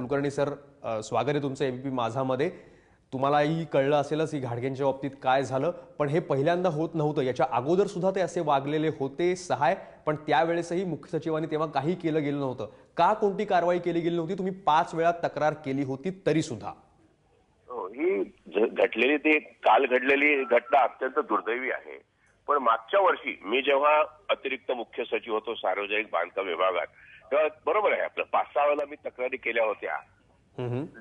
Kulkarni sir, स्वागत आहे तुमचं एबीपी माझामध्ये. तुम्हालाही कळलं असेलच की घाडगेंच्या बाबतीत काय झालं, पण हे पहिल्यांदा होत नव्हतं. याच्या अगोदर सुद्धा ते असे वागलेले होते सहाय, पण त्यावेळेसही मुख्य सचिवांनी तेव्हा काही केलं गेलं नव्हतं. का कोणती कारवाई केली गेली नव्हती? तुम्ही 5 वेळा तक्रार केली होती तरी सुद्धा. ही घडलेली ती काल घडलेली घटना अत्यंत दुर्दैवी आहे. पण मागच्या वर्षी मी जेव्हा अतिरिक्त मुख्य सचिव होतो सार्वजनिक बांधकाम विभागात, तेव्हा बरोबर आहे आपलं 5-6 वेळा मी तक्रारी केल्या होत्या.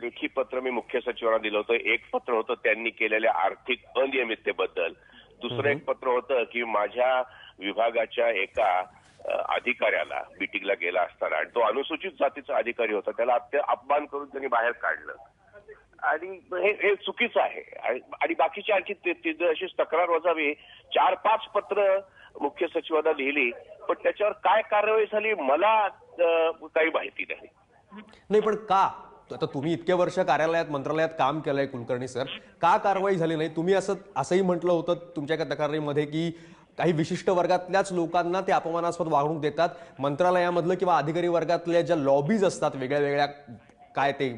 लेखी पत्र मी मुख्य सचिवांना दिलं होतं. एक पत्र होतं त्यांनी केलेल्या आर्थिक अनियमिततेबद्दल. दुसरं एक पत्र होतं की माझ्या विभागाच्या एका अधिकाऱ्याला मीटिंगला गेला असताना, आणि तो अनुसूचित जातीचा अधिकारी होता, त्याला अपमान करून त्यांनी बाहेर काढलं. आणि हे चुकीचं आहे. आणि बाकीची आणखी अशीच तक्रार वजावी 4-5 पत्र मुख्य सचिवांना लिहिली, पण त्याच्यावर काय कारवाई झाली मला काही माहिती नाही. नाही, पण का? आता तुम्ही इतके वर्ष कार्यालयात मंत्रालयात काम केलंय कुलकर्णी सर, का कारवाई झाली नाही? तुम्ही असंही म्हटलं होतं तुमच्या एका तक्रारीमध्ये की काही विशिष्ट वर्गातल्याच लोकांना ते अपमानास्पद वागणूक देतात. मंत्रालयामधलं किंवा अधिकारी वर्गातल्या ज्या लॉबीज असतात वेगळ्या वेगळ्या, काय ते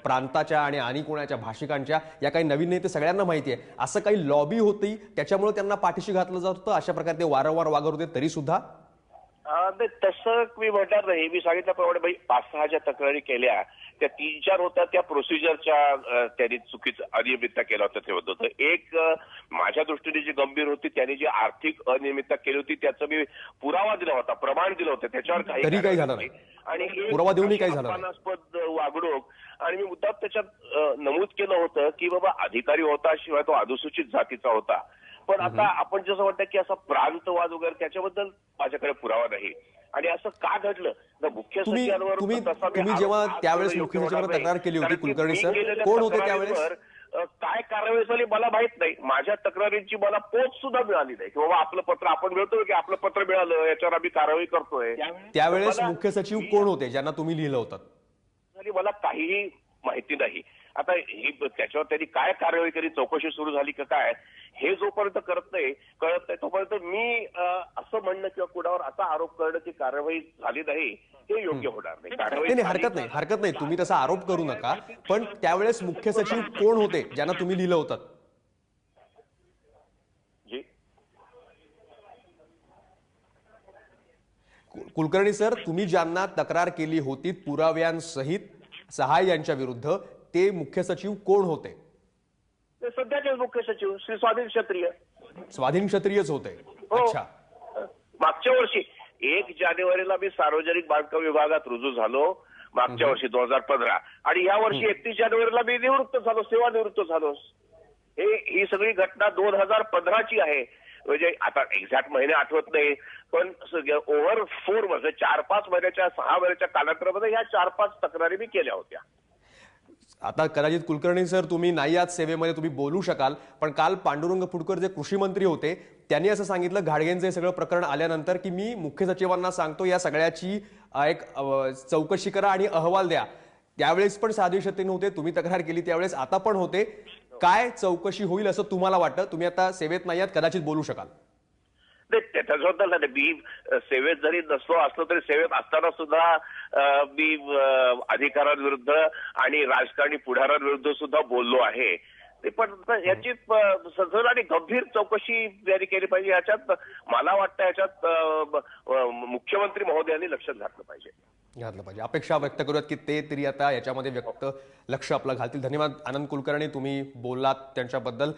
प्रांताच्या आणि कोणाच्या भाषिकांच्या, या काही नवीन नाही, ते सगळ्यांना माहिती आहे. असं काही लॉबी होती, त्याच्यामुळे त्यांना पाठीशी घातलं जात होतं, अशा प्रकारे ते वारंवार वागत होते तरी सुद्धा? तसं मी म्हणणार नाही. मी सांगितल्याप्रमाणे 5-6 ज्या तक्रारी केल्या त्या 3-4 होत्या त्या प्रोसिजरच्या त्यांनी चुकीचं अनियमितता केला होता ते होतं. एक माझ्या दृष्टीने जी गंभीर होती, त्यांनी जी आर्थिक अनियमितता केली होती त्याचा मी पुरावा दिला होता, प्रमाण दिलं होतं, त्याच्यावर काही झालं नाही. आणि पुरावा देऊनही काही झालं नाही. अपमानास्पद वागणूक. आणि मी मुद्दाम त्याच्यात नमूद केलं होतं की बाबा अधिकारी होता, शिवाय तो अनुसूचित जातीचा होता. पण आता आपण जसं वाटतं की असा प्रांतवाद वगैरे, त्याच्याबद्दल माझ्याकडे पुरावा नाही. आणि असं का घडलं? मुख्य सचिवांवर तुम्ही जेव्हा त्यावेळेस मुख्य सचिवांवर तक्रार केली होती कुलकर्णी सर, कोण होते त्यावेळेस? काय कारवाई झाली मला माहित नाही. माझ्या तक्रारींची मला पोच सुद्धा मिळाली नाही की बाबा आपलं पत्र आपण मिळतोय की आपलं पत्र मिळालं, याच्यावर आम्ही कारवाई करतोय. त्यावेळेस मुख्य सचिव कोण होते ज्यांना तुम्ही लिहिलं होतं? मला काहीही माहिती नाही. आता त्याच्यावर त्यांनी काय कारवाई केली, चौकशी सुरू झाली का काय, हे जोपर्यंत कळत नाही तोपर्यंत मी असं म्हणणं किंवा कुणावर असा आरोप करणं की कारवाई झाली नाही, हे योग्य होणार नाही. हरकत नाही, तुम्ही तसा आरोप करू नका. पण त्यावेळेस मुख्य सचिव कोण होते ज्यांना तुम्ही लिहिलं होतं? कुलकर्णी सर, तुम्ही ज्यांना तक्रार केली होती पुराव्यांसहित सहाय यांच्या विरुद्ध, ते मुख्य सचिव कोण होते? सध्याचे मुख्य सचिव श्री स्वाधीन क्षत्रिय. स्वाधीन क्षत्रियच होते? अच्छा. मागच्या वर्षी 1 जानेवारीला मी सार्वजनिक बांधकाम विभागात रुजू झालो, मागच्या वर्षी 2015. आणि या वर्षी 31 जानेवारीला मी निवृत्त झालो, सेवानिवृत्त झालो. ही सगळी घटना 2015ची आहे. म्हणजे आता एक्झॅक्ट महिने आठवत नाही, पण ओव्हर 4 वर्ष, 4-5 महिन्याच्या 6 महिन्याच्या कालांतरामध्ये ह्या 4-5 तक्रारी मी केल्या होत्या. आता कदाचित कुलकर्णी सर तुम्ही नाही आहात सेवेमध्ये, तुम्ही बोलू शकाल, पण काल पांडुरंग फुंडकर जे कृषी मंत्री होते त्यांनी असं सांगितलं घाडगेंचं हे सगळं प्रकरण आल्यानंतर की मी मुख्य सचिवांना सांगतो या सगळ्याची एक चौकशी करा आणि अहवाल द्या. त्यावेळेस पण साधी शर्तीने होते, तुम्ही तक्रार केली त्यावेळेस, आता पण होते. काय चौकशी होईल असं तुम्हाला वाटतं? तुम्ही आता सेवेत नाही आहात, कदाचित बोलू शकाल. त्याच्याबद्दल मी सेवेत जरी नसलो असलो तरी सेवेत असताना सुद्धा मी अधिकाऱ्यांविरुद्ध आणि राजकारणी पुढाऱ्यांविरुद्ध सुद्धा बोललो आहे. पण याची सजग आणि गंभीर चौकशी यांनी केली पाहिजे. याच्यात मला वाटतं याच्यात मुख्यमंत्री महोदयांनी लक्ष घातलं पाहिजे. अपेक्षा व्यक्त करूयात की ते तरी आता याच्यामध्ये लक्ष आपलं घालतील. धन्यवाद आनंद कुलकर्णी, तुम्ही बोललात त्यांच्याबद्दल.